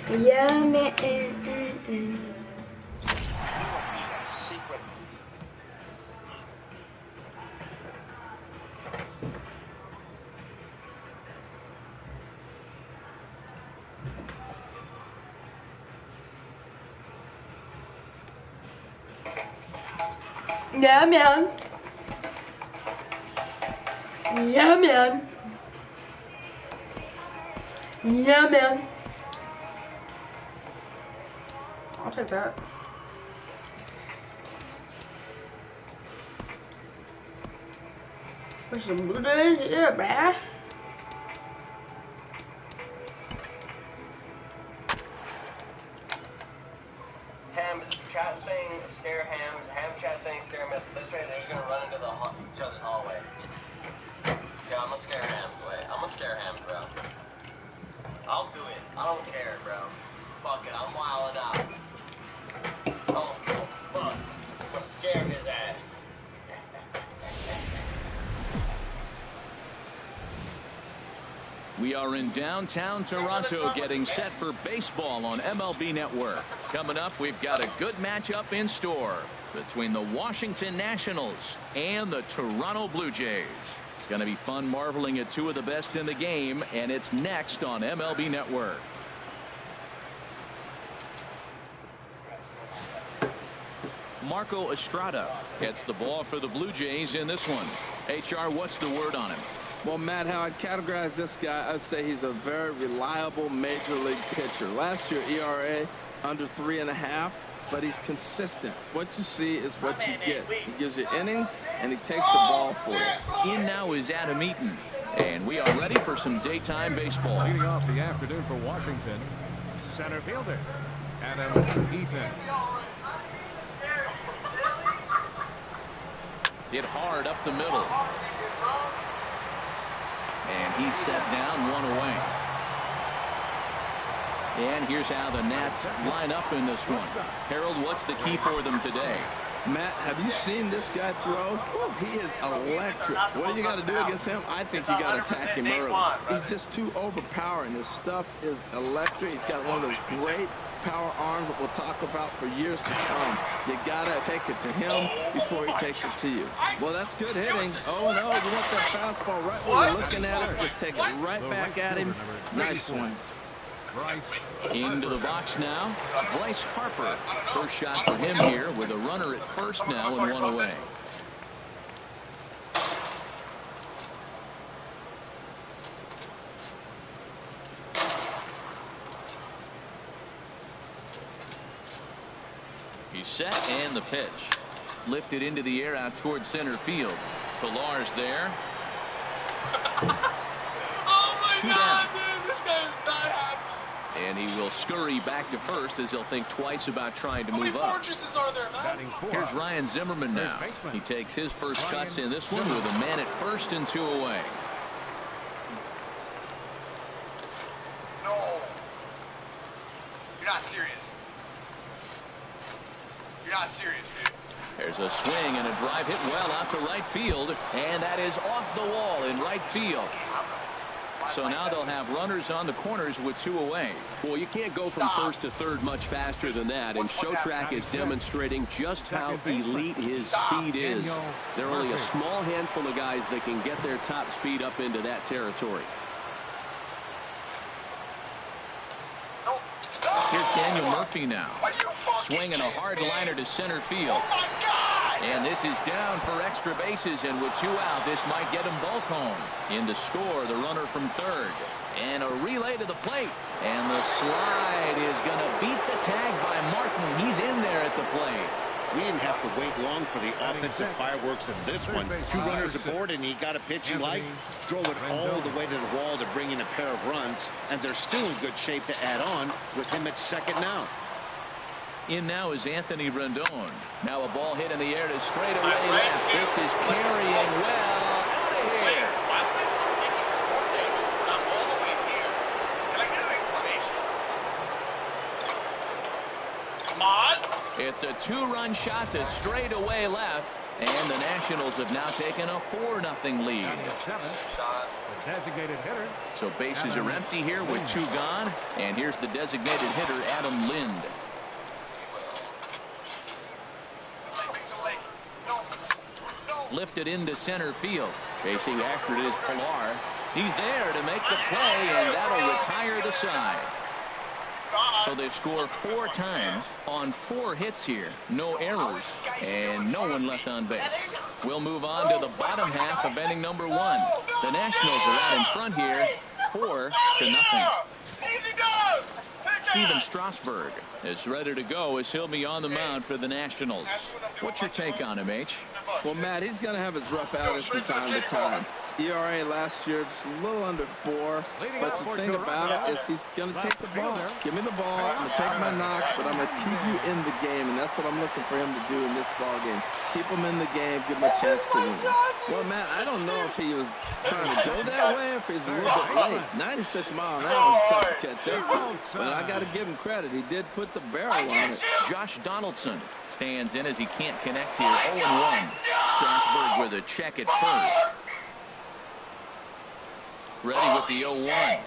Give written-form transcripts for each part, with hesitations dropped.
Yeah, man. Secret. Yeah, man. Yeah, man. Yeah, man. I'll take that. Push some Blue Jays, yeah, man. Ham chat saying scare hams. Ham chat saying scare him. Literally, they're just gonna run into each other's hallway. Yeah, I'm gonna scare him. Wait, I'm gonna scare him, bro. I'll do it. I don't care, bro. Fuck it, I'm wilding out. Oh, fuck. I'm gonna scare his ass. We are in downtown Toronto getting set for baseball on MLB Network. Coming up, we've got a good matchup in store between the Washington Nationals and the Toronto Blue Jays. It's going to be fun marveling at two of the best in the game, and it's next on MLB Network. Marco Estrada gets the ball for the Blue Jays in this one. HR, what's the word on him? Well, Matt, how I'd categorize this guy, I'd say he's a very reliable major league pitcher. Last year, ERA under 3.5, but he's consistent. What you see is what you get. He gives you innings, and he takes the ball for you. In now is Adam Eaton, and we are ready for some daytime baseball. Leading off the afternoon for Washington, center fielder Adam Eaton. Hit hard up the middle. And he's set down, one away. And here's how the Nats line up in this one. Harold, what's the key for them today? Matt, have you seen this guy throw? He is electric. What do you got to do against him? I think you got to attack him early. He's just too overpowering. His stuff is electric. He's got one of those great power arms that we'll talk about for years to come. You got to take it to him before he takes it to you. Well, that's good hitting. Oh, no, you want that fastball right where you're looking at it. Just take it right back at him. Nice swing. Into the box now, Bryce Harper. First shot for him here with a runner at first now and one away. He's set and the pitch. Lifted into the air out towards center field. Pilar's there. Oh my God, dude, this guy is not happy. And he will scurry back to first as he'll think twice about trying to move up. How many fortresses are there, man? Here's Ryan Zimmerman now. He takes his first cuts in this one with a man at first and two away. No. You're not serious. You're not serious, dude. There's a swing and a drive hit well out to right field, and that is off the wall in right field. So now they'll have runners on the corners with two away. Well, you can't go from first to third much faster than that, and Showtrack is demonstrating just how elite his speed is. There are only a small handful of guys that can get their top speed up into that territory. Here's Daniel Murphy now. Swinging a hard liner to center field. And this is down for extra bases, and with two out, this might get him both home. In to score, the runner from third. And a relay to the plate. And the slide is going to beat the tag by Martin. He's in there at the plate. We didn't have to wait long for the offensive fireworks in this one. Two runners aboard, and he got a pitch he liked, drove it all the way to the wall to bring in a pair of runs, and they're still in good shape to add on with him at second now. In now is Anthony Rendon. Now a ball hit in the air to straightaway left. This is carrying well out of here. Why would I start taking score damage when I'm all the way here? Can I get an explanation? Come on. It's a two-run shot to straightaway left, and the Nationals have now taken a 4-0 lead. Shot. The designated hitter. So bases are empty here with 2 gone. And here's the designated hitter, Adam Lind. Lifted into center field. Chasing after it is Pilar. He's there to make the play, and that'll retire the side. So they score 4 times on 4 hits here. No errors and no one left on base. We'll move on to the bottom half of inning number 1. The Nationals are out in front here, 4-0. Steven Strasburg is ready to go as he'll be on the mound for the Nationals. What's your take on him, H? Well, Matt, he's going to have his rough outings from time to time. ERA last year just a little under 4, but the thing about it is he's going to take the ball. Give me the ball. I'm going to take my knocks, but I'm going to keep you in the game, and that's what I'm looking for him to do in this ball game. Keep him in the game, give him a chance to win. Well, Matt, I don't know if he was trying to go that way or if he's a little bit late. 96 miles an hour is tough to catch up to, but I got to give him credit. He did put the barrel on it. Josh Donaldson stands in as he can't connect here. 0-1. Strasburg with a check at first. Ready with the 0-1.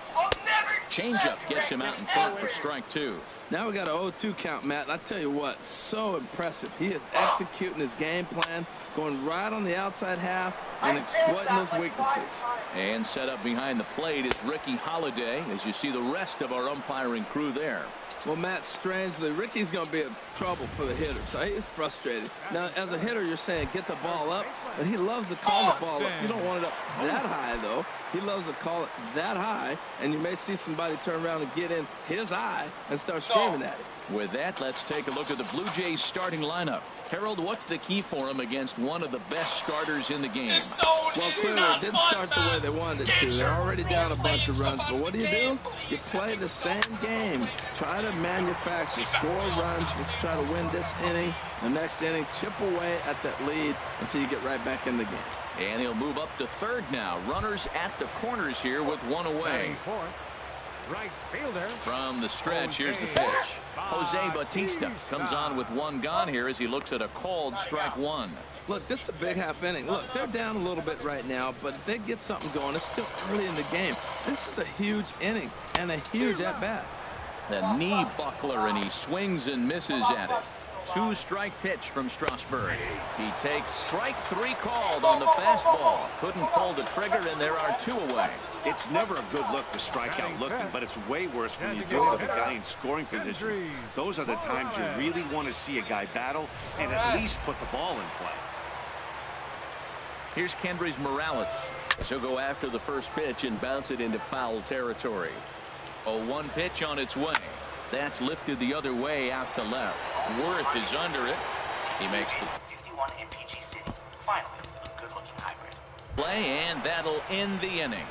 Changeup gets him out in front for strike 2. Now we got an 0-2 count, Matt. And I tell you what, so impressive. He is executing his game plan, going right on the outside half and exploiting those weaknesses. And set up behind the plate is Ricky Holiday, as you see the rest of our umpiring crew there. Well, Matt, strangely, Ricky's going to be in trouble for the hitter, so he's frustrated. Now, as a hitter, you're saying get the ball up, but he loves to call the ball up. You don't want it up that high, though. He loves to call it that high, and you may see somebody turn around and get in his eye and start screaming at it. With that, let's take a look at the Blue Jays starting lineup. Harold, what's the key for him against one of the best starters in the game? Well, clearly it didn't start the way they wanted it to. They're already down a bunch of runs, but what do? You play the same game. Try to manufacture, score runs. Let's try to win this inning. The next inning, chip away at that lead until you get right back in the game. And he'll move up to third now. Runners at the corners here with 1 away. Right fielder. From the stretch, here's the pitch. Jose Bautista comes on with 1 gone here as he looks at a called strike 1. Look, this is a big half inning. Look, they're down a little bit right now, but if they get something going, it's still early in the game. This is a huge inning and a huge at-bat. The knee buckler, and he swings and misses at it. 2-strike pitch from Strasburg. He takes strike 3 called on the fastball. Couldn't pull the trigger, and there are 2 away. It's never a good look to strike out looking, but it's way worse when you do it with a guy in scoring position. Those are the times you really want to see a guy battle and at least put the ball in play. Here's Kendrys Morales. She'll go after the first pitch and bounce it into foul territory. A 1 pitch on its way. That's lifted the other way out to left. Worth is under it. He makes the 51 MPG City. Finally, a good-looking hybrid. Play, and that'll end the inning.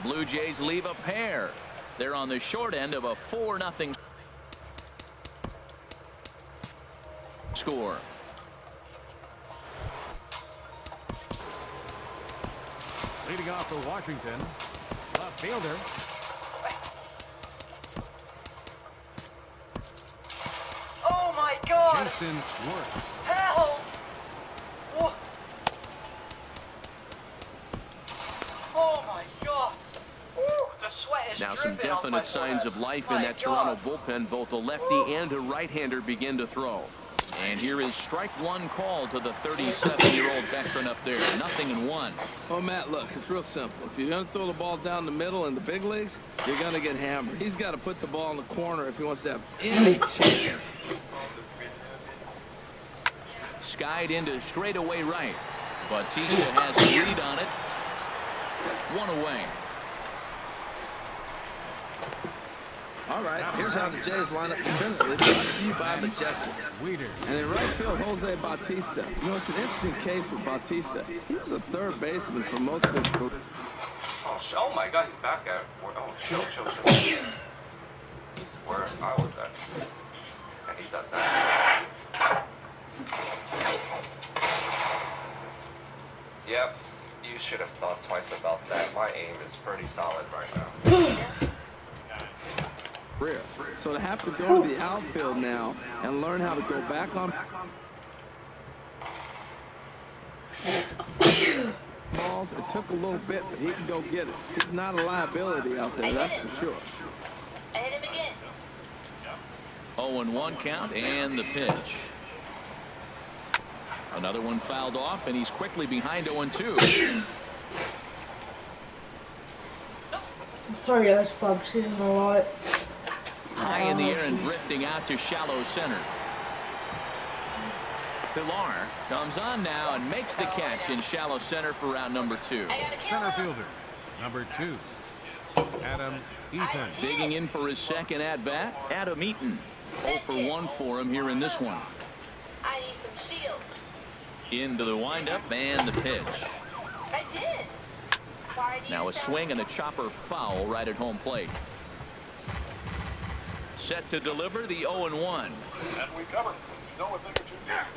Blue Jays leave a pair. They're on the short end of a 4-0 score. Leading off for Washington, left fielder. Oh my God! Jason Worth. Help! What? Oh my God! Woo, the sweat is Now some dripping off my definite signs forehead. of life My in that God. Toronto bullpen. Both a lefty and a right-hander begin to throw. And here is strike 1 call to the 37-year-old veteran up there. 0-1. Well, Matt, look, it's real simple. If you're going to throw the ball down the middle in the big leagues, you're going to get hammered. He's got to put the ball in the corner if he wants to have any chance. Skied into straightaway right. Bautista has a lead on it. 1 away. All right, here's how the Jays line up defensively. Brought to you by Majestic. And in right field, Jose Bautista. You know, it's an interesting case with Bautista. He was a third baseman for most of his career. Oh my God, he's back at where? Oh, chill. He's where I was at, and he's at that. Yep, you should have thought twice about that. My aim is pretty solid right now. So to have to go to the outfield now and learn how to go back on ball balls. It took a little bit, but he can go get it. He's not a liability out there, that's for sure. I hit him again. 0-1 count and the pitch. Another one fouled off, and he's quickly behind 0-2. I'm sorry, guys, Bob season a lot. High in the air and drifting out to shallow center. Pilar comes on now and makes the catch in shallow center for round number 2. Center fielder, number 2, Adam Eaton. Digging in for his second at-bat, Adam Eaton. 0 for 1 for him here in this one. I need some shield. Into the windup and the pitch. I did. Why do you Now a swing and a chopper foul right at home plate. Set to deliver the 0-1. And we cover. No one think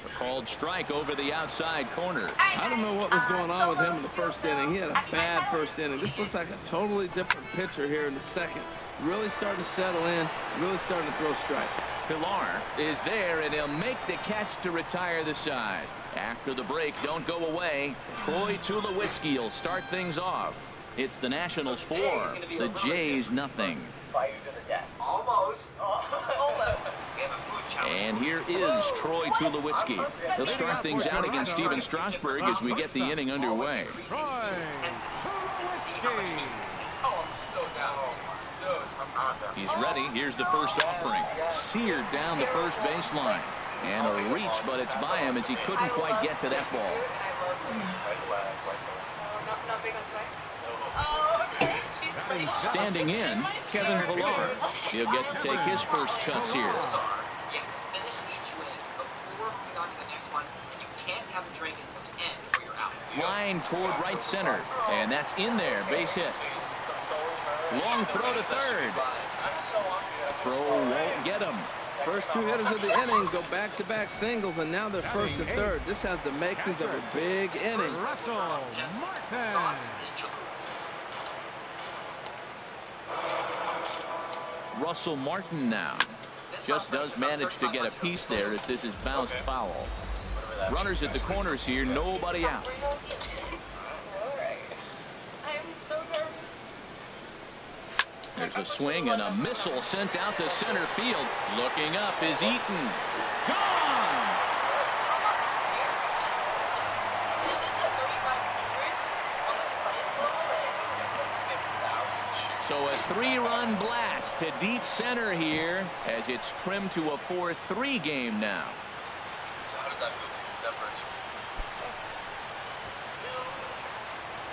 A called strike over the outside corner. I don't know what was going on with him in the first inning. He had a bad first inning. This looks like a totally different pitcher here in the second. Really starting to settle in, really starting to throw strike. Pilar is there, and he'll make the catch to retire the side. After the break, don't go away. Troy Tulowitzki will start things off. It's the Nationals 4, the Jays nothing. Fire to the death. Almost. Almost. And here is Troy Tulowitzki. He'll start things out against Steven Strasburg as we get the inning underway. Troy Tulowitzki. Oh, I'm so down. He's ready. Here's the first offering. Seared down the first baseline. And a reach, but it's by him as he couldn't quite get to that ball. Standing in, Kevin Pilar. He'll get to take his first cuts here. Yeah, finish each swing before moving on to the next one, and you can't have a drink until the end or you're out. Line toward right center. And that's in there. Base hit. Long throw to third. Throw won't get him. First 2 hitters of the inning go back-to-back singles, and now they're first and third. This has the makings of a big inning. Russell Martin. Russell Martin now. Just does manage to get a piece there as this is bounced foul. Runners at the corners here, nobody out. There's a swing and a missile sent out to center field. Looking up is Eaton. Gone! So a 3-run blast to deep center here as it's trimmed to a 4-3 game now. So how does that feel? Is that for you?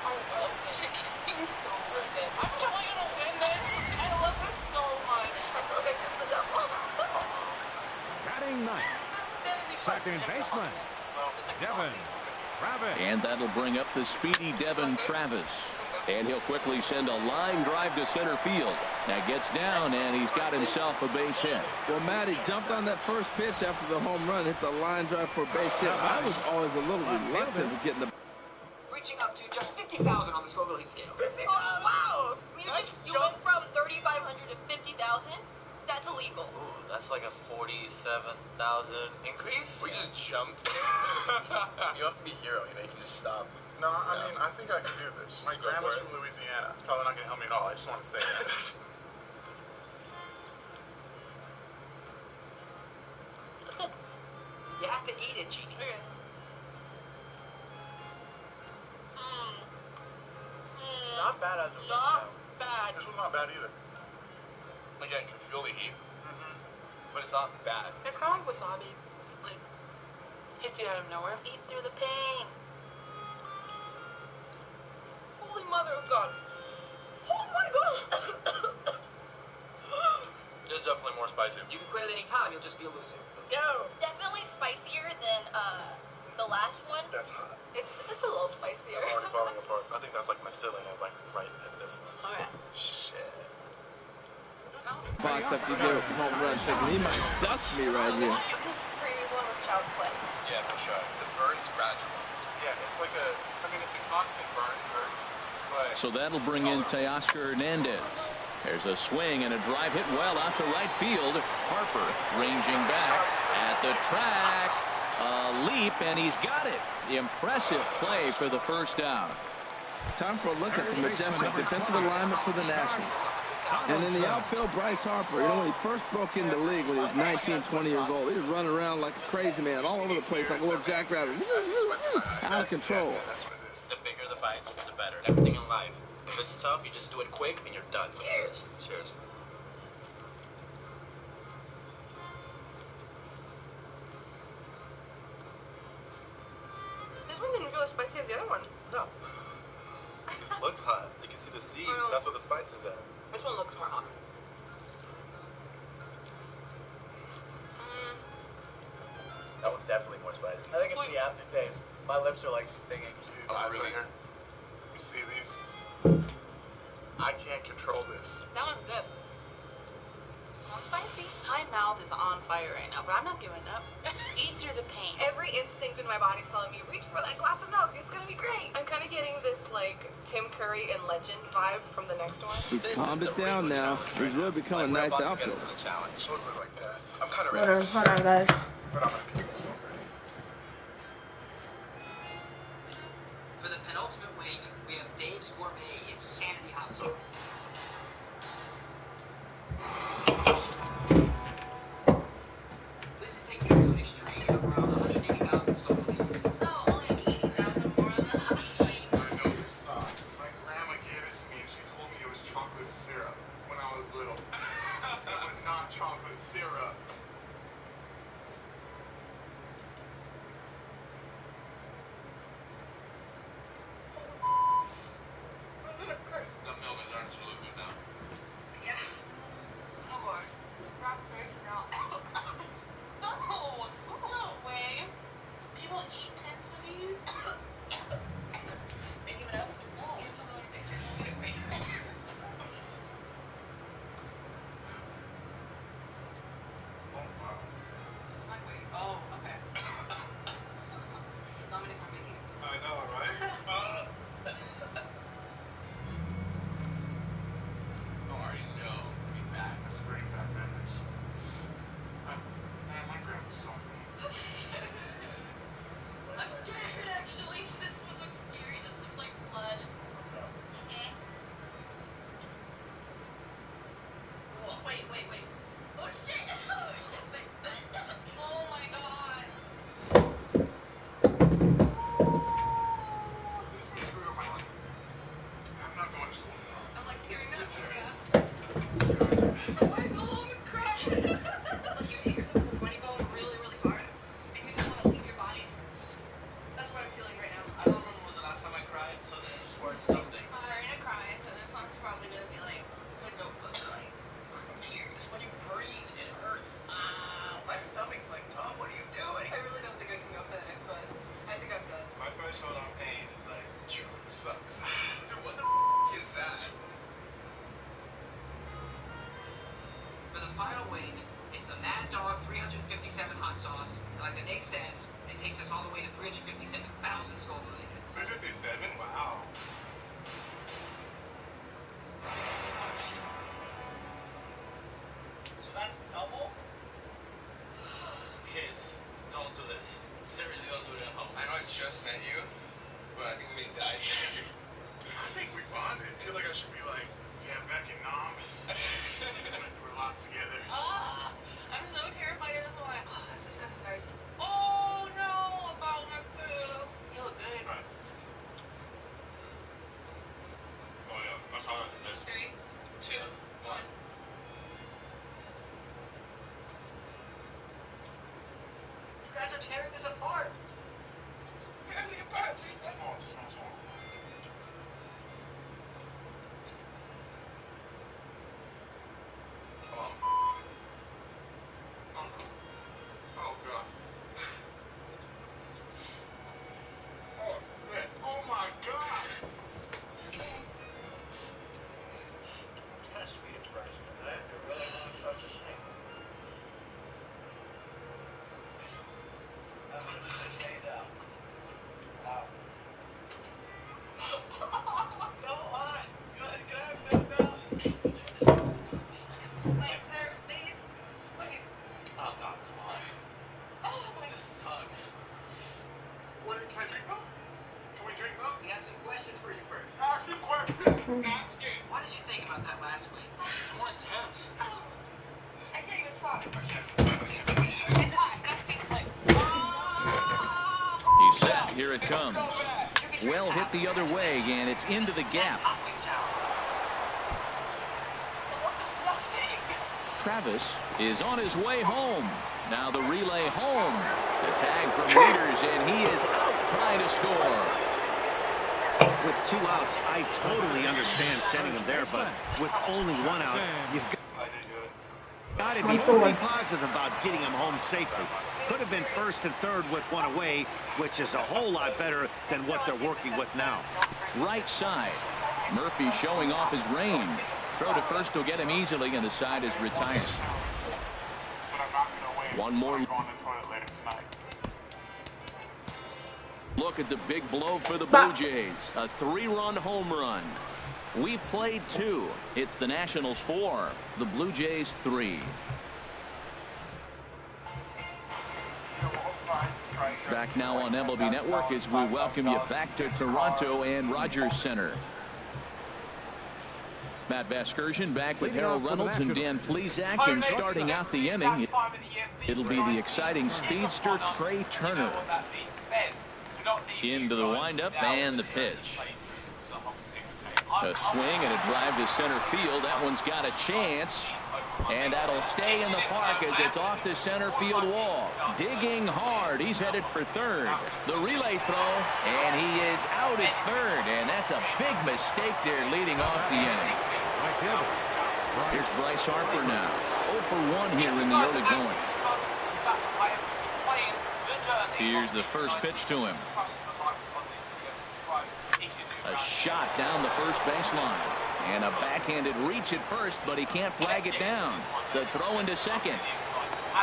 I love this. He's so good. I'm totally gonna win this. I love this so much. I feel like I kissed the devil. Batting ninth. Second baseman, Devin Travis. And that'll bring up the speedy Devin Travis. And he'll quickly send a line drive to center field. Now gets down, and he's got himself a base hit. Well, Matt, he jumped on that first pitch after the home run. It's a line drive for a base hit. I was always a little reluctant to get in the... Reaching up to just 50,000 on the Scoville Heat scale. 50,000? Oh, wow. You went from 3,500 to 50,000? That's illegal. Ooh, that's like a 47,000 increase. We just jumped. You have to be a hero, you know, you can just stop. No, I mean, I think I can do this. My grandma's from Louisiana. It's probably not going to help me at all. I just want to say that. Let's go. You have to eat it, Jeannie. Okay. It's not bad as a Not bad. This one's not bad either. Again, you can feel the heat, but it's not bad. It's kind of like wasabi. Like, hits you out of nowhere. Eat through the pain. Holy mother of God. Oh my God. This is definitely more spicy. You can quit at any time, you'll just be a loser. No. Definitely spicier than the last one. That's hot. It's a little spicier. I'm already falling apart. I think that's like my ceiling. I was like right in this one. Okay. Shit. Box after you get a home run chicken. He might dust me right here. Previous one was Child's Play. Yeah, for sure. The burn's gradual. Yeah, it's like a, I mean, it's a constant burn. It hurts. But So that'll bring in Teoscar Hernandez. There's a swing and a drive hit well out to right field. Harper ranging back at the track. A leap, and he's got it. Impressive play for the first out. Time for a look at the majestic defensive alignment for the Nationals. And in the outfield, Bryce Harper. You know, when he first broke into the league when he was 19, 20 years old, he was running around like a crazy man all over the place like a little jackrabbit. Out of control. The bigger the bites, the better. Everything in life. If it's tough, you just do it quick and you're done. Cheers. Cheers. This one didn't feel as spicy as the other one. No. This looks hot. You can see the seeds. That's what the spice is at. Which one looks more hot? That one's definitely more spicy. I think it's the aftertaste. My lips are like stinging. Oh, really? You see these? I can't control this. That one's good. Not spicy. My mouth is on fire right now, but I'm not giving up. Eat through the pain. Every instinct in my body's telling me, reach for that glass of milk. It's gonna be great. I'm kind of getting this like Tim Curry and Legend vibe from the next one. He's calmed it down now. He's really become a nice outfielder. Like that. I'm kind of Hold on, guys. But I'm gonna keep this over. For the penultimate wing, we have Dave's Gourmet Insanity Hot Sauce. This is taking it to an extreme of around 180,000 Scoville. So, only 80,000 more than the last wing. I know this sauce. My grandma gave it to me and she told me it was chocolate syrup when I was little. It was not chocolate syrup. The milk is actually good now. Yeah. Oh boy. Rock fish now. No way. People eat tins of these. They give it up? No. Give something like this. Eat it right. Oh, wow. Like, wait. Oh, okay. Dominic, we're making it. I know, right? Oh, I already know. It's be back. That's bringing back memories. Man, my grandma's so mean. I'm scared, actually. This one looks scary. This looks like blood. Oh, wait. Oh, shit. Oh, shit. Wait. Oh, my God. This will screw up my life. I'm not going to school. I'm like tearing up. Yeah. Yeah. Why go home and cry? Like you hit yourself with a funny bone really, really hard, and you just want to leave your body. That's what I'm feeling right now. I don't remember when was the last time I cried, so this is worth something. I'm starting to cry, so this one's probably gonna be like the Notebook, like tears. When you breathe, it hurts. My stomach's like, Tom, what are you doing? I really don't think I can go for the next one. I think I'm done. My threshold on pain is like, it sucks. Dude, what the is that? For the final wing, it's the Mad Dog 357 hot sauce. And like the name says, it takes us all the way to 357,000 Scoville units. 357? Wow. So that's double? Kids, don't do this. Seriously, don't do it at home. I know I just met you, but I think we may die here. I think we bonded. I feel like I should be like, yeah, back in Nam. We went through a lot together. I'm so terrified of this one. That's disgusting, guys. Oh no, about my poo. You look good. Right. Oh yeah, my father did this. 3, 2, 1. You guys are tearing this apart. Tear me apart. Oh, it smells horrible. Come on. Oh god. Oh man. Oh my god. It's kind of sweet at first, but I really want to touch this thing. It's disgusting. Like, He's set. Here it comes. Well hit the other way, and it's into the gap. Travis is on his way home. Now the relay home. The tag from Readers, and he is out trying to score. With 2 outs, I totally understand sending him there, but with only 1 out, you've got to be pretty positive about getting him home safely. Could have been first and third with 1 away, which is a whole lot better than what they're working with now. Right side. Murphy showing off his range. Throw to first will get him easily, and the side is retired. One more look at the big blow for the Blue Jays. A 3-run home run. We've played 2. It's the Nationals 4. The Blue Jays 3. Back now on MLB Network as we welcome you back to Toronto and Rogers Center. Matt Vasgersian back with Harold Reynolds and Dan Plesac, and starting out the inning, it'll be the exciting speedster Trey Turner. Into the windup and the pitch. A swing and a drive to center field. That one's got a chance. And that'll stay in the park as it's off the center field wall. Digging hard. He's headed for third. The relay throw, and he is out at third. And that's a big mistake there leading off the inning. Here's Bryce Harper now. 0 for 1 here in the early going. Here's the first pitch to him. A shot down the first baseline. And a backhanded reach at first, but he can't flag it down. The throw into second.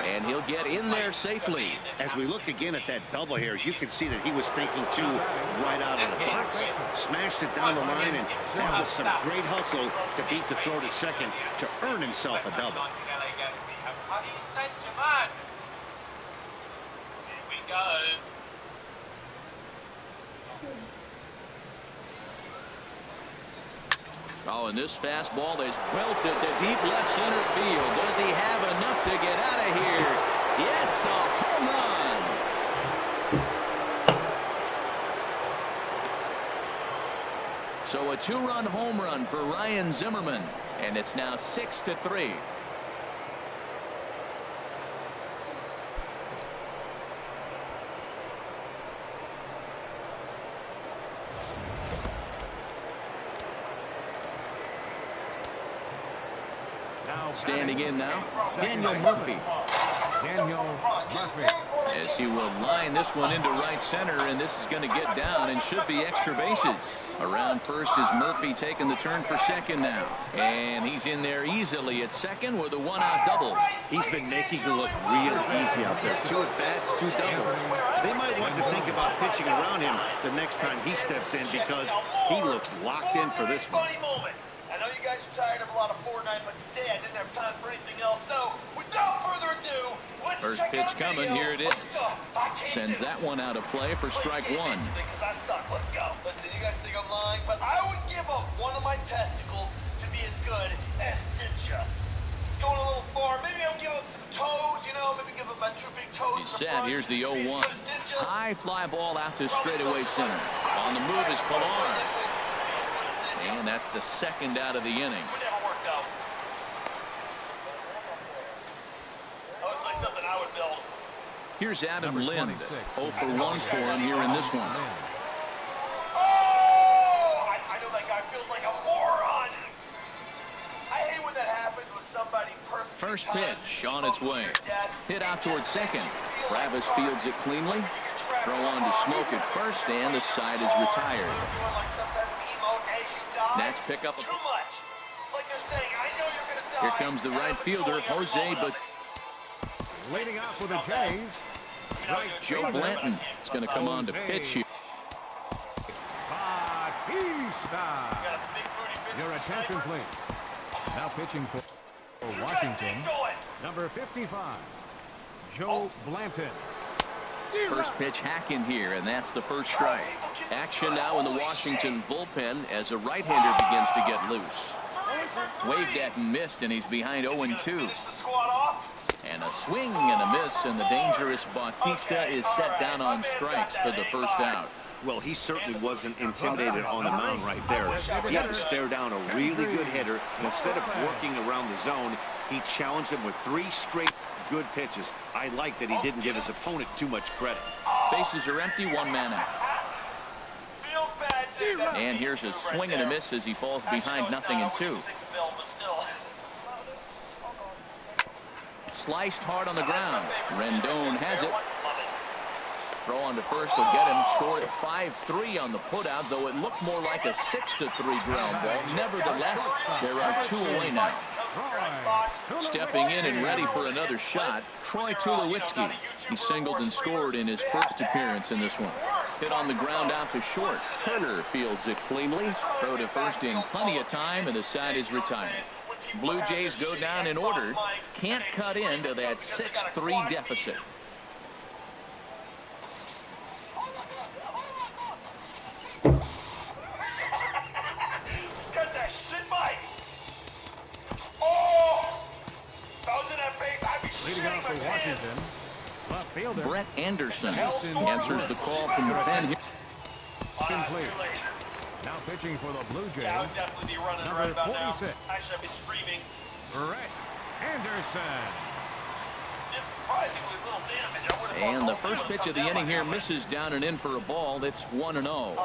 And he'll get in there safely. As we look again at that double here, you can see that he was thinking too right out of the box. Smashed it down the line, and that was some great hustle to beat the throw to second to earn himself a double. Here we go. Oh, and this fastball is belted to deep left center field. Does he have enough to get out of here? Yes, a home run. So a 2-run home run for Ryan Zimmerman, and it's now 6-3. Standing in now, Daniel Murphy. As he will line this one into right center, and this is going to get down and should be extra bases. Around first is Murphy taking the turn for second now. And he's in there easily at second with a 1-out double. He's been making it look real easy out there. 2 at-bats, 2 doubles. They might want to think about pitching around him the next time he steps in, because he looks locked in for this one. I know you guys are tired of a lot of Fortnite, but today I didn't have time for anything else. So, without further ado, let's first pitch coming. Here it is. Sends that one out of play for strike 1. Because I suck. Let's go. Listen, you guys think I'm lying, but I would give up one of my testicles to be as good as Ninja. Going a little far. Maybe I'll give up some toes, you know, maybe give up my 2 big toes. He's set. Here's the 0-1. High fly ball out to straightaway center. On the move is Pilar. And that's the second out of the inning. Here's Adam Lind. 0 for 1 for him here in this one. Oh! I know that guy feels like a moron. I hate when that happens with somebody perfect. First pitch on its way. Hit out towards second. Travis fields it cleanly. Throw on to Smoke at first, and the side is retired. Nats pick up. Here comes the right fielder, Jose, but leading off with the Jays, Joe Blanton is going to come on to pitch here. Batista. Your attention, please. Now pitching for Washington, number 55, Joe Blanton. First pitch hack in here, and that's the first strike. Action now in the Washington bullpen as a right-hander begins to get loose. Waved at and missed, and he's behind 0-2. And a swing and a miss, and the dangerous Bautista is set down on strikes for the first out. Well, he certainly wasn't intimidated on the mound right there. He had to stare down a really good hitter, and instead of working around the zone, he challenged him with 3 straight good pitches. I like that he didn't give his opponent too much credit. Bases are empty, 1 man out. And here's a swing and a miss as he falls behind 0-2. Sliced hard on the ground. Rendon has it. Throw on to first will get him. Scored at 5-3 on the putout, though it looked more like a 6-3 ground ball. Nevertheless, there are 2 away now. Stepping in and ready for another shot, Troy Tulowitzki. He singled and scored in his first appearance in this one. Hit on the ground out to short. Turner fields it cleanly. Throw to first in plenty of time, and the side is retired. Blue Jays go down in order. Can't cut into that 6-3 deficit. Leading off for Washington, left fielder Brett Anderson answers the call from the pen here. Complete. Now pitching for the Blue Jays, number 46. I should be screaming. Brett Anderson. It's surprisingly little damage. And the first pitch of the inning here misses down and in for a ball. It's 1-0.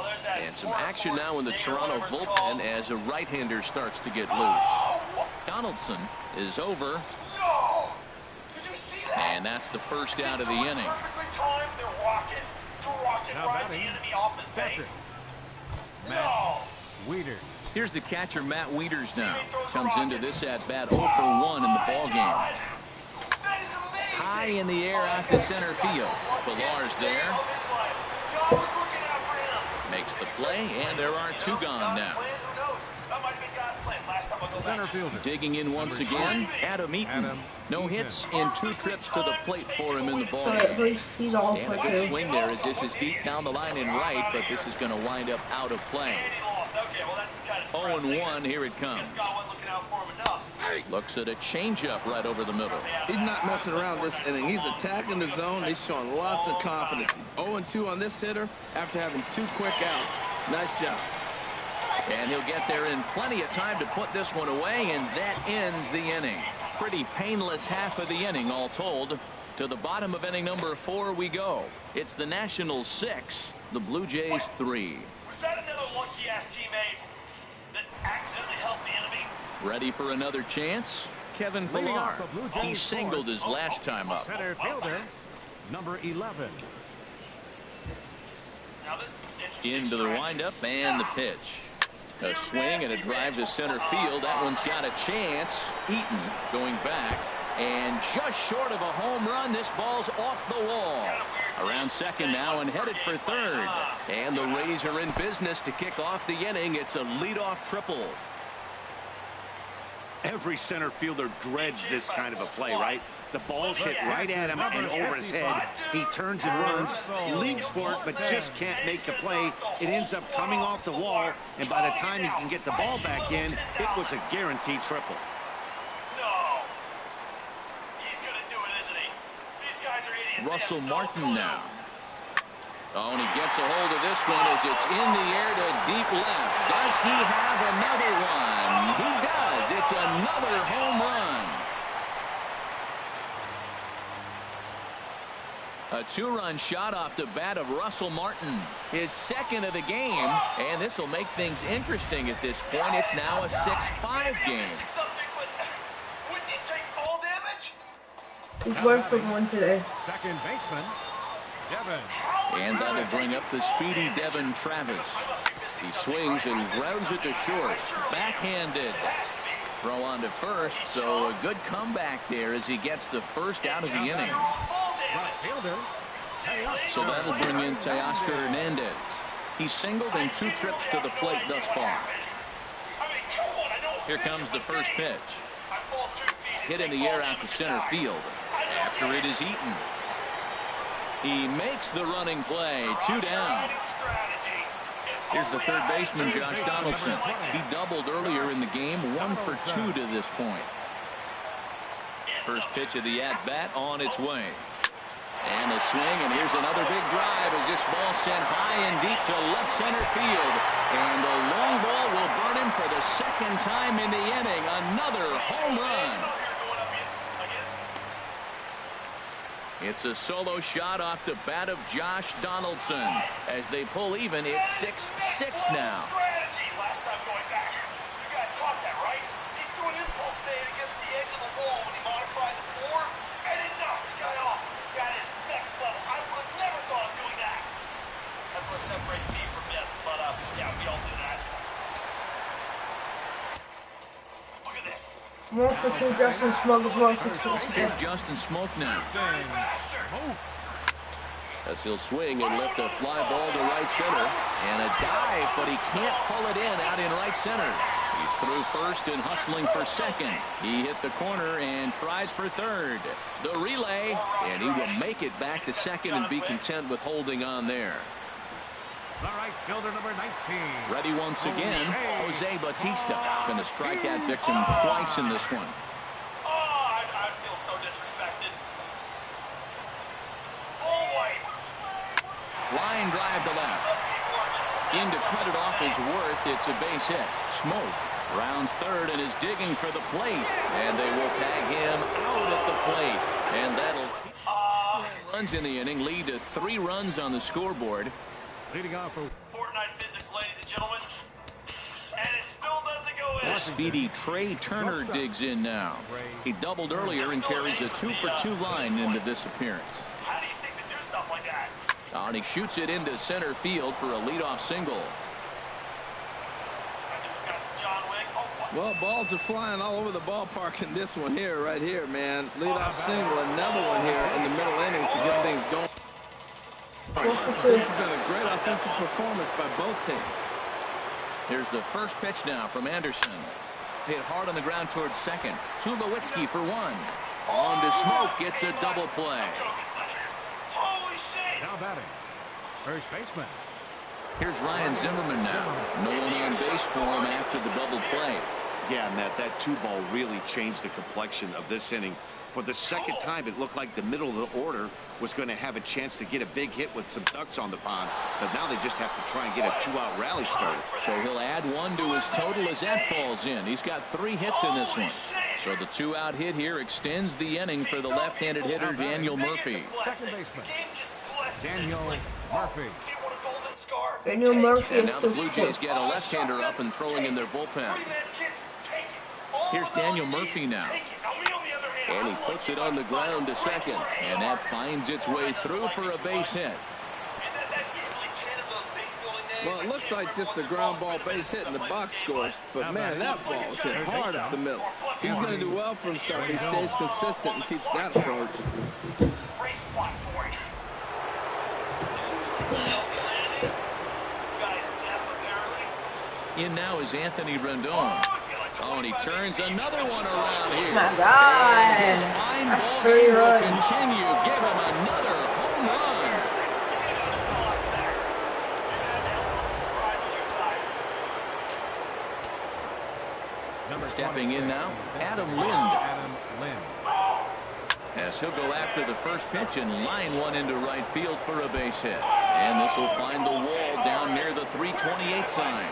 And some action now in the Toronto bullpen as a right-hander starts to get loose. Donaldson is over. And that's the first out of the inning. Here's the catcher, Matt Wieters, now. Comes into this at-bat 0 for 1 in the ballgame. High in the air out to center field. Pilar's there. Makes the play, and there are 2 gone now. Center fielder. Digging in once again, Adam Eaton. No hits in 2 trips to the plate for him in the ballgame. He's all And for a good 2. swing there as this is deep down the line and right, but this is going to wind up out of play. 0-1, here it comes. Looks at a changeup right over the middle. He's not messing around this inning. He's attacking the zone. He's showing lots of confidence. 0-2 on this hitter after having 2 quick outs. Nice job. And he'll get there in plenty of time to put this one away, and that ends the inning. Pretty painless half of the inning, all told. To the bottom of inning number 4 we go. It's the Nationals 6, the Blue Jays 3. Was that another lucky-ass teammate that accidentally helped the enemy? Ready for another chance? Kevin Pilar. He singled his last time up. Center fielder, number 11. Now this is interesting. Into the windup and the pitch. A swing and a drive to center field. That one's got a chance. Eaton going back. And just short of a home run, this ball's off the wall. Around second now and headed for third. And the Rays are in business to kick off the inning. It's a leadoff triple. Every center fielder dreads this kind of a play, right? The ball's hit right at him and over his head. He turns and runs, leaps for it, but just can't make the play. It ends up coming off the wall, and by the time he can get the ball back in, it was a guaranteed triple. No. He's going to do it, isn't he? These guys are idiots. Russell Martin now. Oh, and he gets a hold of this one as it's in the air to deep left. Does he have another one? He does. It's another home run. A 2-run shot off the bat of Russell Martin. His second of the game, and this will make things interesting at this point. It's now a 6-5 game. Wouldn't he take fall damage? He's 1 for 1 today. Second baseman, Devin. And that'll bring up the speedy Devin Travis. He swings and grounds it to short. Backhanded. Throw on to first, so a good comeback there as he gets the first out of the inning. So that'll bring in Teoscar Hernandez. He's singled in 2 trips to the plate thus far. Here comes the first pitch. Hit in the air out to center field. After it is Eaton. He makes the running play. 2 down. Here's the third baseman, Josh Donaldson. He doubled earlier in the game, 1 for 2 to this point. First pitch of the at-bat on its way. And a swing, and here's another big drive as this ball sent high and deep to left center field. And the long ball will burn him for the second time in the inning. Another home run. It's a solo shot off the bat of Josh Donaldson. As they pull even, it's 6-6 now. Last time going back. You guys caught that, right? He threw an impulse fade against the edge of the wall when he modified the floor, and it knocked the guy off. That is next level. I would have never thought of doing that. That's what separates me from myth, but yeah, we all do that. Look at this. More for two Justin Smoke, more for two. Here's Justin Smoke now. As he'll swing and lift a fly ball to right center. And a dive, but he can't pull it in out in right center. He's through first and hustling for second. He hit the corner and tries for third. The relay, and he will make it back to second and be content with holding on there. The right fielder, number 19. Ready once again, Jose Bautista. Been a strikeout victim twice in this one. Oh, I feel so disrespected. Oh, wait. Line drive to left. Into credit off his worth, it's a base hit. Smoke rounds third and is digging for the plate. And they will tag him out at the plate. And that'll runs in the inning, lead to 3 runs on the scoreboard. Leading off for Fortnite physics, ladies and gentlemen. And it still doesn't go in. The speedy Trey Turner digs in now. He doubled earlier and carries a 2-for-2 line into this appearance. How do you think to do stuff like that? And he shoots it into center field for a leadoff single. Well, balls are flying all over the ballpark in this one here, right here, man. Leadoff single, another one here in the middle innings to get things going. This has been a great offensive performance by both teams. Here's the first pitch now from Anderson. Hit hard on the ground towards second. Tulowitzki for 1. On to Smoke, gets a double play. Holy shit! now batting. First baseman. Here's Ryan Zimmerman now. No one on base for him after the double play. Yeah, Matt, that 2-ball really changed the complexion of this inning. For the second time, it looked like the middle of the order was going to have a chance to get a big hit with some ducks on the pond. But now they just have to try and get a 2-out rally started. So he'll add 1 to his total as that falls in. He's got 3 hits in this one. So the 2-out hit here extends the inning for the left-handed hitter, Daniel Murphy. Second baseman. Daniel Murphy. Daniel Murphy And is now the the Blue Jays get a left-hander up and throwing in their bullpen. Here's Daniel Murphy now. And he puts it on the ground to second. And that finds its way through for a base hit. Well, it looks like just a ground ball base hit in the box scores. But, man, that ball is hit hard up the middle. He's going to do well for himself. He stays consistent and keeps that approach. In now is Anthony Rendon. Oh, and he turns another one around here. My God. His fine That's ball 3 game will runs. continue. Give him another home run. Stepping in now, Adam Lind. Adam Lind. As he'll go after the first pitch and line one into right field for a base hit. And this will find the wall down near the 328 sign.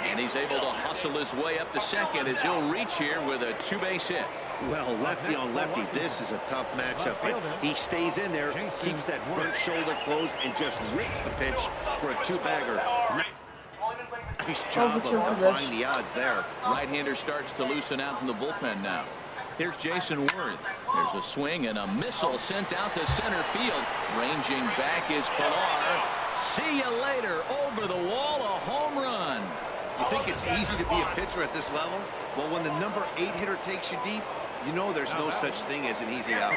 And he's able to hustle his way up to second as he'll reach here with a 2-base hit. Well, lefty on lefty, this is a tough matchup. But he stays in there, keeps that front shoulder closed, and just rips the pitch for a 2-bagger. Nice job of defying the odds there. Right-hander starts to loosen out in the bullpen now. Here's Jason Worth. There's a swing and a missile sent out to center field. Ranging back is Pilar. See you later. Over the wall, a home run. You think it's easy to be a pitcher at this level? Well, when the number 8 hitter takes you deep, you know there's no such thing as an easy out.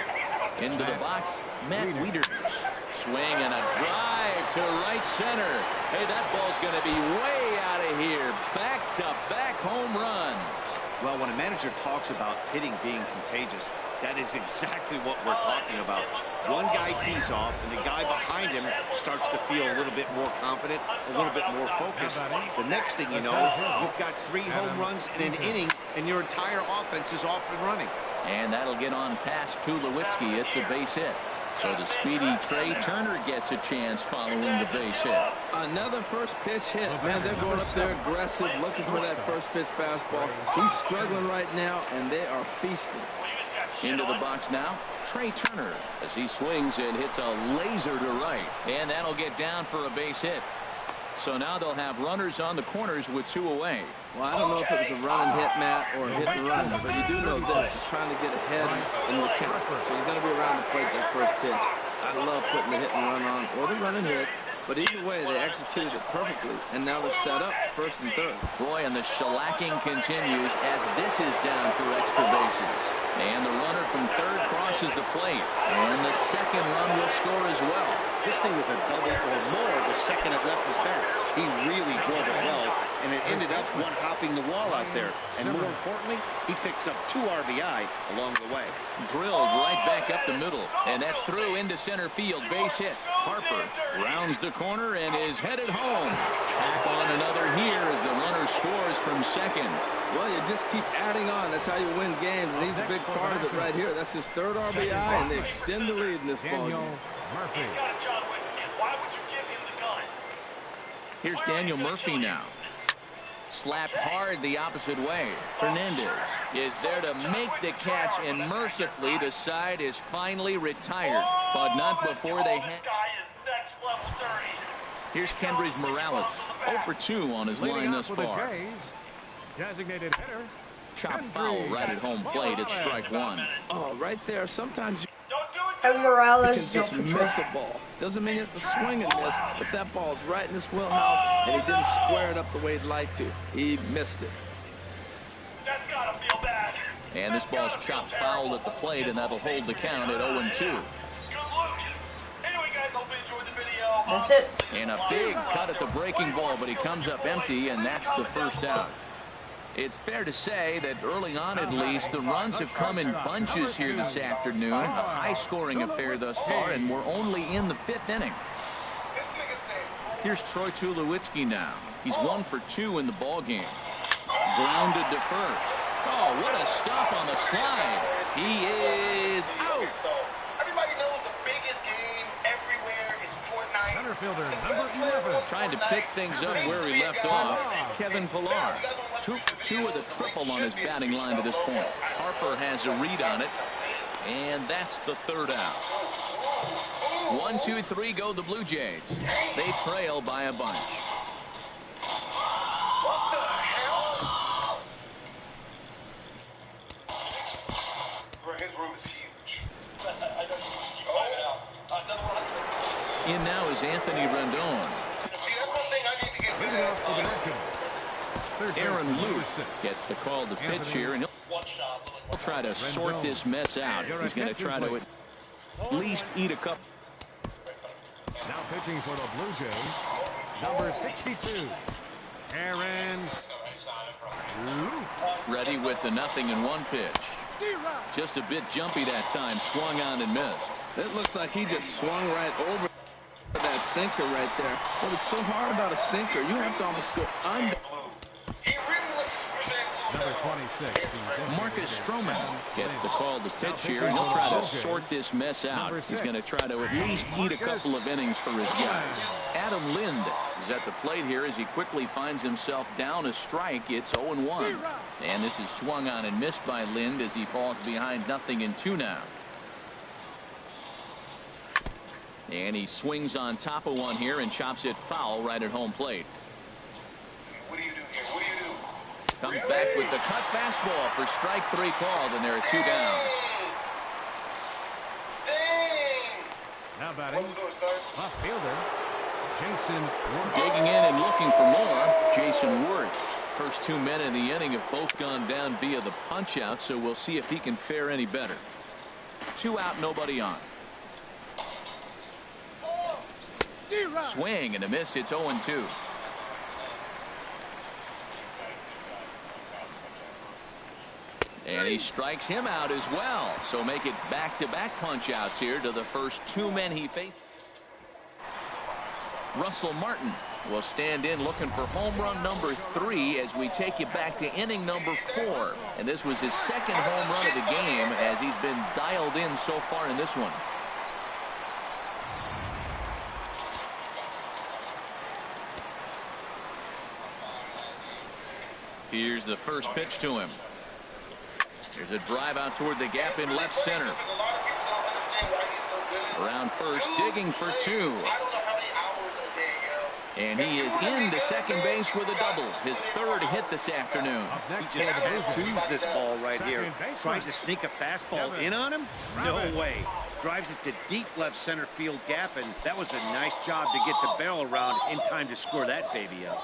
Into the box, Matt Wieters. Swing and a drive to right center. Hey, that ball's going to be way out of here. Back-to-back home runs. Well, when a manager talks about hitting being contagious, that is exactly what we're talking about. One guy tees off, and the guy behind him starts to feel a little bit more confident, a little bit more focused. The next thing you know, you've got 3 home runs in an inning, and your entire offense is off and running. And that'll get on past Tulowitzki. It's a base hit. So the speedy Trey Turner gets a chance following the base hit. Another first pitch hit. Man, they're going up there aggressive, looking for that first pitch fastball. He's struggling right now, and they are feasting. Into the box now, Trey Turner, as he swings and hits a laser to right. And that'll get down for a base hit. So now they'll have runners on the corners with 2 away. Well, I don't know if it was a run and hit, Matt, or a hit and run, but you do know this. He's trying to get ahead in the count. So he's going to be around the plate that first pitch. I love putting the hit and run on, or the run and hit. But either way, they executed it perfectly, and now they're set up first and third. Boy, and the shellacking continues as this is down for extra bases. And the runner from third crosses the plate. And the second run will score as well. This thing was a double or more the second it left his bat. He really drove it well, and it ended up one hopping the wall out there. And more importantly, he picks up 2 RBI along the way. Drilled right back up the middle, and that's through into center field. Base hit. Harper rounds the corner and is headed home. Tack on another here as the runner scores from second. Well, you just keep adding on. That's how you win games, and he's a big part of it right here. That's his 3rd RBI, and they extend the lead in this ballgame. He's got a John Wick skin. Why would you give him the gun? Here's Daniel Murphy now. Slapped hard the opposite way. Fernandez is there to make the catch, and mercifully the side is finally retired, but not before they This guy is next level dirty. Here's Kendrys Morales, 0 for 2 on his line thus far. Designated hitter. Chop foul right at home plate. It's strike 1. Oh, right there. Sometimes you And Morales can just miss a ball. Doesn't mean you have to swing and miss, but that ball's right in his wheelhouse, and he didn't square it up the way he'd like to. He missed it. That's gotta feel bad. And this ball's chopped foul at the plate, and that'll hold the count at 0-2. Good look. Anyway, guys, hope you enjoyed the video. That's it. And a big cut at the breaking ball, but he comes up empty, and that's the first out. It's fair to say that early on, at least, the runs have come in bunches here this afternoon. A high-scoring affair thus far, and we're only in the 5th inning. Here's Troy Tulowitzki now. He's 1 for 2 in the ballgame. Grounded to first. Oh, what a stop on the slide. He is out. Everybody knows the biggest game everywhere is Fortnite. Center fielder number 11. Trying to pick things up where he left off. Kevin Pillar. 2 for 2 with a triple on his batting line to this point. Harper has a read on it, and that's the 3rd out. 1, 2, 3 go the Blue Jays. They trail by a bunch. What the hell? His room is huge. In now is Anthony Rendon. Aaron Luke gets the call to pitch here, and he'll try to sort this mess out. He's going to try to at least eat a cup. Now pitching for the Blue Jays, number 62, Aaron Luke. Ready with the 0-1 pitch. Just a bit jumpy that time. Swung on and missed. It looks like he just swung right over that sinker right there. What is so hard about a sinker, you have to almost go under. Number 26. Marcus Stroman gets the call to pitch here, and he'll try to sort this mess out. He's going to try to at least eat a couple of innings for his guys. Adam Lind is at the plate here as he quickly finds himself down a strike. It's 0-1. And this is swung on and missed by Lind as he falls behind 0-2 now. And he swings on top of one here and chops it foul right at home plate. What do you do here? What do you do? Comes back with the cut fastball for strike 3 called, and there are 2 down. Dang! Now batting, left fielder, Jason Worth. Digging in and looking for more, Jason Worth. First 2 men in the inning have both gone down via the punch out, so we'll see if he can fare any better. 2 out, nobody on. Swing and a miss. It's 0-2. And he strikes him out as well. So make it back-to-back punch outs here to the first 2 men he faced. Russell Martin will stand in looking for home run number 3 as we take you back to inning number 4. And this was his second home run of the game as he's been dialed in so far in this one. Here's the first pitch to him. There's a drive out toward the gap in left center. Around first, digging for 2. And he is into second base with a double. His 3rd hit this afternoon. He just tattoos this ball right here. Trying to sneak a fastball in on him? No way. Drives it to deep left center field gap, and that was a nice job to get the barrel around in time to score that baby up.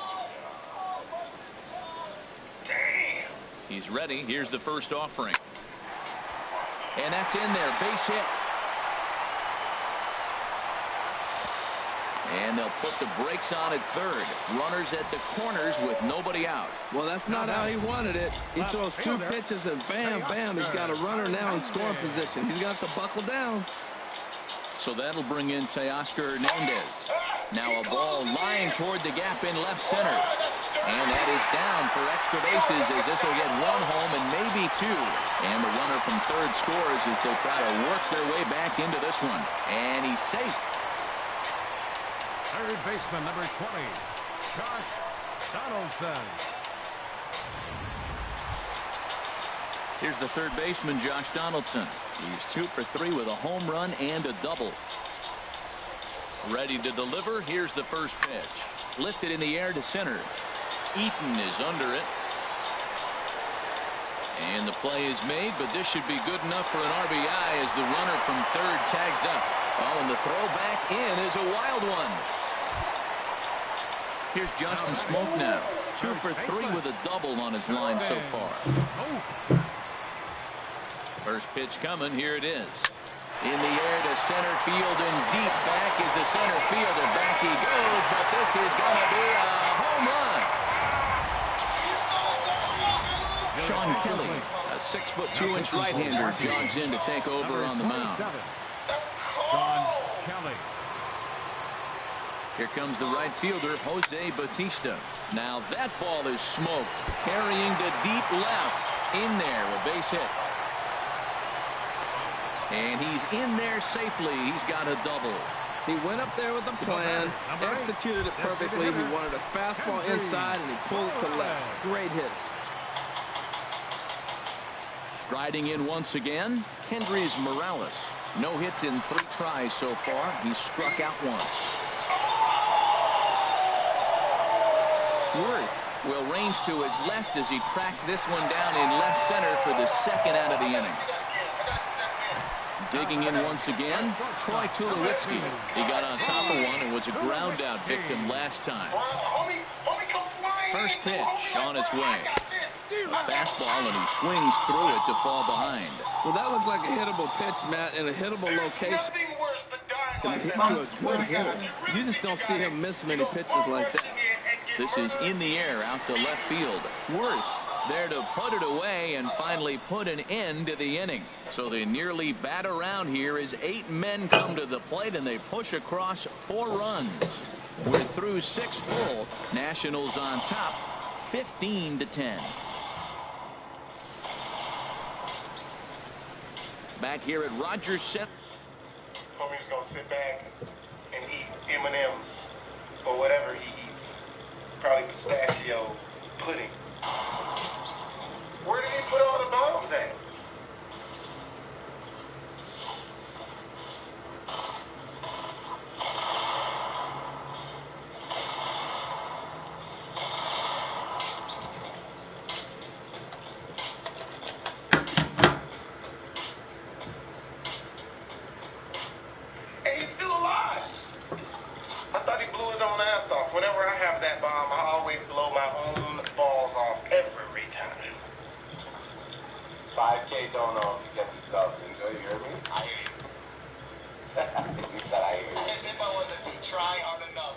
He's ready. Here's the first offering. And that's in there. Base hit. And they'll put the brakes on at 3rd. Runners at the corners with nobody out. Well, that's not how he wanted it. He throws 2 pitches and bam, bam, he's got a runner now in scoring position. He's got to buckle down. So that'll bring in Teoscar Hernandez. Now a ball lying toward the gap in left center. And that is down for extra bases as this will get 1 home and maybe 2. And the runner from 3rd scores as they try to work their way back into this one. And he's safe. Third baseman, number 20, Josh Donaldson. Here's the third baseman, Josh Donaldson. He's 2 for 3 with a home run and a double. Ready to deliver. Here's the first pitch. Lifted in the air to center. Eaton is under it. And the play is made, but this should be good enough for an RBI as the runner from 3rd tags up. Oh, and the throw back in is a wild one. Here's Justin Smoke now. 2 for 3 with a double on his line so far. First pitch coming. Here it is. In the air to center field and deep back is the center fielder. Back he goes, but this is going to be a home run. Sean Kelly, a 6'2" right-hander, jogs in to take over on the mound. Sean Kelly. Here comes the right fielder, Jose Bautista. Now that ball is smoked, carrying to deep left. In there, a base hit. And he's in there safely. He's got a double. He went up there with a plan, executed it perfectly. He wanted a fastball inside, and he pulled it to left. Great hit. Striding in once again, Kendrys Morales. No hits in 3 tries so far. He's struck out once. Worth will range to his left as he tracks this one down in left center for the 2nd out of the inning. Digging in once again, Troy Tulowitzki. He got on top of one and was a ground out victim last time. First pitch on its way. Fastball, and he swings through it to fall behind. Well, that looked like a hittable pitch, Matt, in a hittable location. And hit to a good hitter. You just don't see him miss many pitches like that. This is in the air out to left field. Worth there to put it away and finally put an end to the inning. So they nearly bat around here as 8 men come to the plate and they push across 4 runs. We're through 6 full. Nationals on top 15-10. Back here at Rogers Center. Homie's gonna sit back and eat M&M's or whatever he eats. Probably pistachio pudding. Where did he put all the bombs at? Hey, he's still alive. I thought he blew his own ass off. Whenever I have that bomb, I always blow my own balls off every time. 5K don't know if you get this stuff. Enjoy, you hear me? I hear you. He said I hear you. As if I wasn't trying hard enough.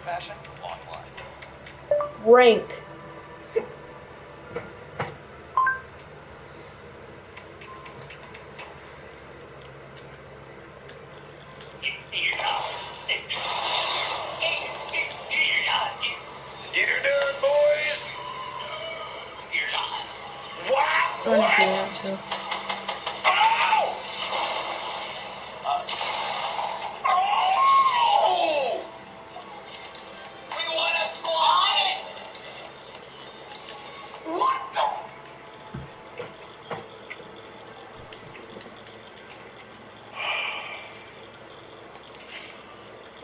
fashion, walk line. Rank. Get her done, boys. What? What? Oh! Oh! We want to squat! What the?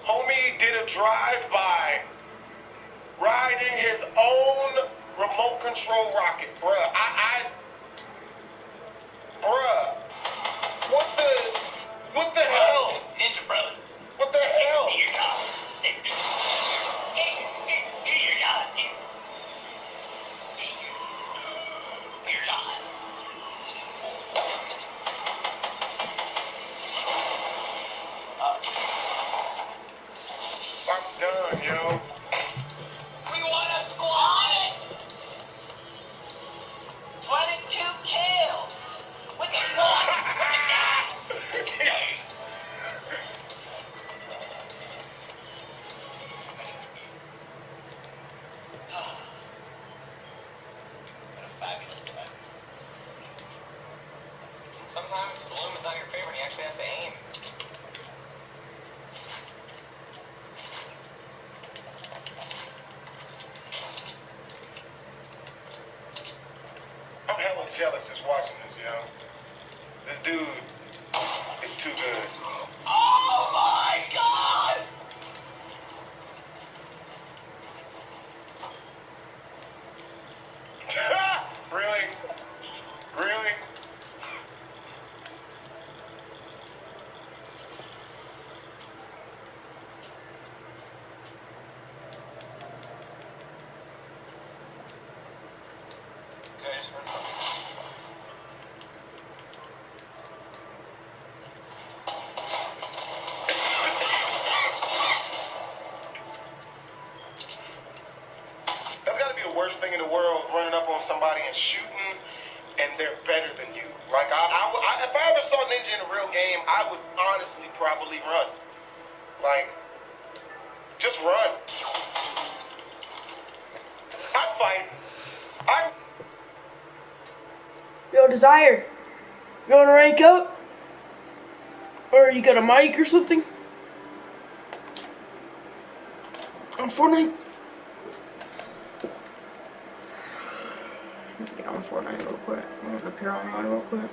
Homie did a drive-by, riding his own remote control rocket, bruh. Bruh. What the hell? Ninja brother. What the hell? Here you go. Here you go. Here you go. I'm done, yo. We want to squat! 22 kills! With a one! What a fabulous event. Sometimes bloom is not your favorite, you actually have to aim. I'm hella jealous just watching this, yo. This dude is too good. Oh my god! Really? Really? Dude, I just heard something. That's gotta be the worst thing in the world, running up on somebody and shooting, and they're better than you. Like, if I ever saw Ninja in a real game, I would honestly probably run. Like, just run. I'd fight. Yo, Desire. You wanna rank up? Or you got a mic or something? On Fortnite? Get on Fortnite real quick. I'm gonna appear online real quick.